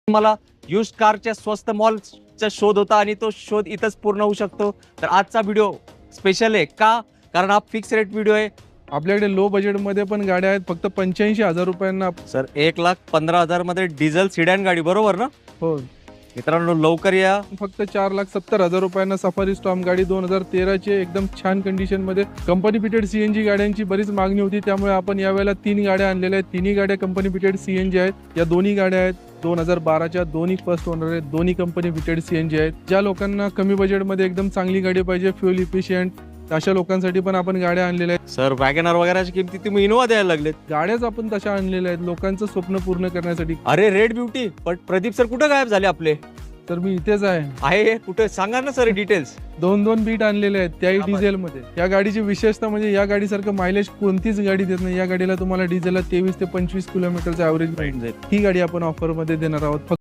मला युज्ड कारच्या स्वस्त मॉलचा शोध होता आणि तो शोध इथंच पूर्ण होऊ शकतो. तर आजचा व्हिडिओ स्पेशल आहे का, कारण हा फिक्स रेट व्हिडिओ आहे. आपल्याकडे लो बजेटमध्ये पण गाड्या आहेत, फक्त 85,000 रुपयांना. सर 1,15,000 मध्ये डिझेल सिडॅन गाडी, बरोबर ना हो, मित्रांनो? लवकर या. फक्त 4,70,000 रुपयांना सफारी स्टॉर्म गाडी 2013 ची एकदम छान कंडिशन मध्ये. कंपनी फिटेड सीएनजी गाड्यांची बरीच मागणी होती, त्यामुळे आपण यावेळेला 3 गाड्या आणलेल्या आहेत. तिन्ही गाड्या कंपनी फिटेड सीएनजी आहेत. या दोन्ही गाड्या आहेत 2012च्या, दोन्ही फर्स्ट ओनर आहेत, दोन्ही कंपनी फिटेड सीएनजी आहेत. ज्या लोकांना कमी बजेटमध्ये एकदम चांगली गाडी पाहिजे, फ्युल इफिशियंट, अशा लोकांसाठी पण आपण गाड्या आणलेल्या आहेत. सर वॅगनर वगैरेची किमती तुम्ही इनोवा द्यायला लागलेत. गाड्याच आपण तशा आणलेल्या आहेत लोकांचं स्वप्न पूर्ण करण्यासाठी. अरे रेड ब्युटी, पण प्रदीप सर कुठे गायब झाले आपले? तर मी इथेच आहे कुठे, सांगा ना सर डिटेल्स. 2 बीट आणलेले आहेत, त्याही डिझेल मध्ये. या गाडीची विशेषता म्हणजे या गाडीसारखं मायलेज कोणतीच गाडी देत नाही. या गाडीला तुम्हाला डिझेलला 23 ते 25 किलोमीटरचा ऍव्हरेज माइलेज आहे. ही गाडी आपण ऑफर मध्ये देणार आहोत.